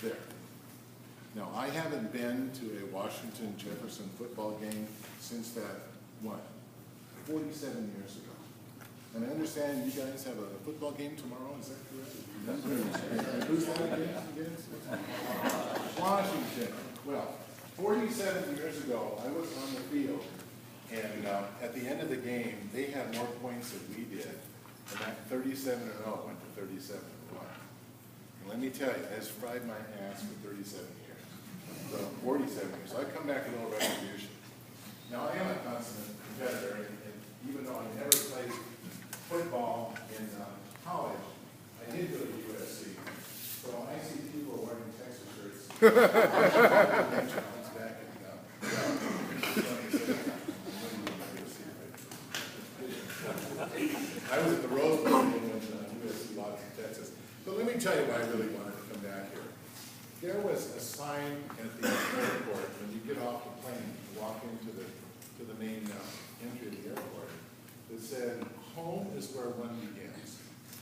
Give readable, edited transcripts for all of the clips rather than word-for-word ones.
there. Now, I haven't been to a Washington Jefferson football game since that, what, 47 years ago. And I understand you guys have a football game tomorrow, is that correct? Who's that against? Washington. Well, 47 years ago, I was on the field, and at the end of the game, they had more points than we did, and that 37-0 went to 37-1. And let me tell you, I just fried my ass for 37 years, so 47 years. So I come back a little retribution. Now, I am a consummate competitor, and even though I never played football in college, I did go to USC. So when I see people wearing Texas shirts, I was at the Rose Bowl when USC lost in Texas. But let me tell you why I really wanted to come back here. There was a sign at the airport when you get off the plane, you walk into the main entry of the airport, that said, "Home is where one begins."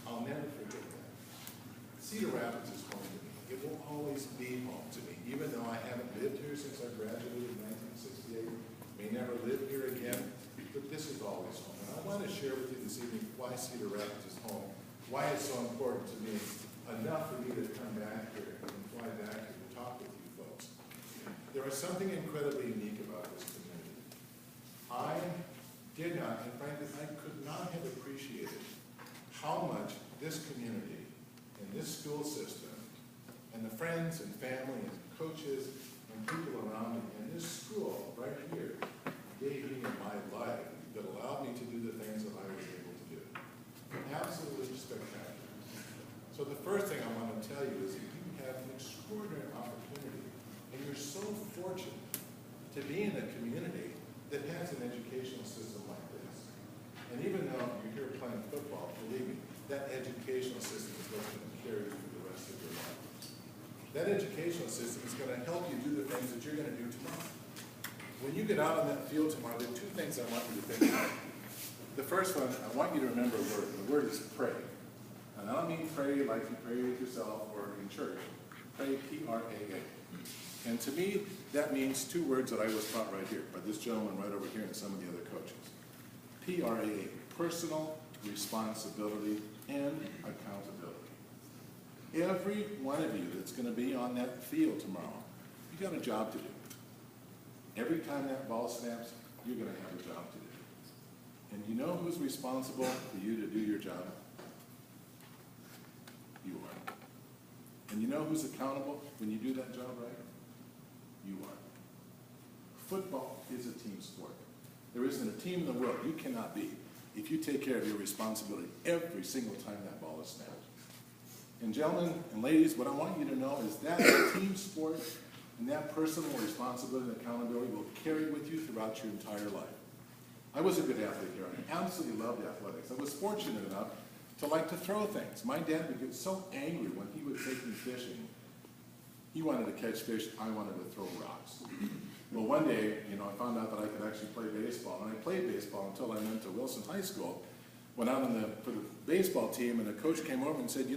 I'll never forget that. Cedar Rapids is home to me. It will always be home to me, even though I haven't lived here since I graduated in 1968, may never live here again, but this is always home. And I want to share with you this evening why Cedar Rapids is home, why it's so important to me, enough for me to come back here and fly back here to talk with you folks. There is something incredibly unique about this community. I did not, and frankly, I could not have appreciated how much this community and this school system and the friends and family and coaches and people around me and this school right here gave me in my life that allowed me to do the things that I was able to do. Absolutely spectacular. So the first thing I want to tell you is that you have an extraordinary opportunity, and you're so fortunate to be in a community that has an educational system like this. And even though you're here playing football, believe me, that educational system is what's going to carry you through the rest of your life. That educational system is going to help you do the things that you're going to do tomorrow. When you get out on that field tomorrow, there are two things I want you to think about. The first one, I want you to remember a word. The word is pray. And I don't mean pray like you pray with yourself or in church. Pray, P-R-A-A. And to me, that means two words that I was taught right here by this gentleman right over here and some of the other coaches. P-R-A-A, personal responsibility and accountability. Every one of you that's going to be on that field tomorrow, you got a job to do. Every time that ball snaps, you're going to have a job to do. And you know who's responsible for you to do your job? You are. And you know who's accountable when you do that job right? You are. Football is a team sport. There isn't a team in the world you cannot beat if you take care of your responsibility every single time that ball is snapped. And gentlemen and ladies, what I want you to know is that team sport and that personal responsibility and accountability will carry with you throughout your entire life. I was a good athlete here. I absolutely loved athletics. I was fortunate enough to like to throw things. My dad would get so angry when he would take me fishing. He wanted to catch fish, I wanted to throw rocks. Well, one day, I found out that I could actually play baseball, and I played baseball until I went to Wilson High School. Went out for the baseball team, and the coach came over and said,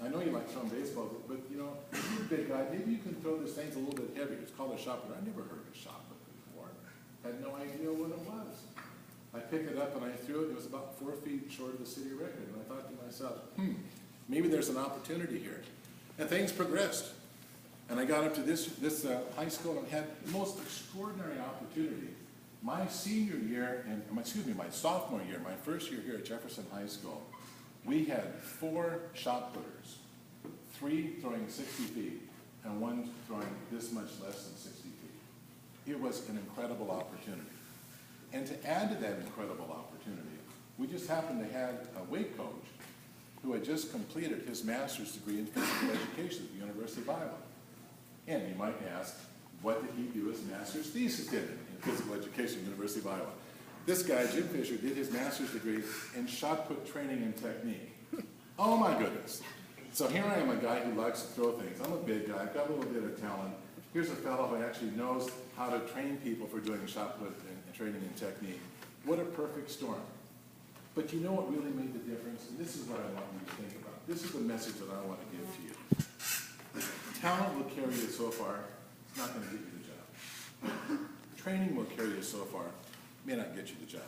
I know you like throwing baseball, but you're a big guy, maybe you can throw this thing a little bit heavier. It's called a shot put. I never heard of a shot put before. Had no idea what it was. I picked it up and I threw it. It was about 4 feet short of the city record. And I thought to myself, maybe there's an opportunity here. And things progressed. And I got up to this high school and had the most extraordinary opportunity. My senior year, my sophomore year, my first year here at Jefferson High School, we had 4 shot putters, 3 throwing 60 feet, and 1 throwing this much less than 60 feet. It was an incredible opportunity. And to add to that incredible opportunity, we just happened to have a weight coach who had just completed his master's degree in physical education at the University of Iowa. And you might ask, what did he do his master's thesis in physical education at the University of Iowa? This guy, Jim Fisher, did his master's degree in shot put training and technique. Oh my goodness. So here I am, a guy who likes to throw things. I'm a big guy, I've got a little bit of talent. Here's a fellow who actually knows how to train people for doing shot put and training and technique. What a perfect storm. But you know what really made the difference? And this is what I want you to think about. This is the message that I want to give to you. Talent will carry you so far, it's not gonna get you the job. Training will carry you so far, may not get you the job.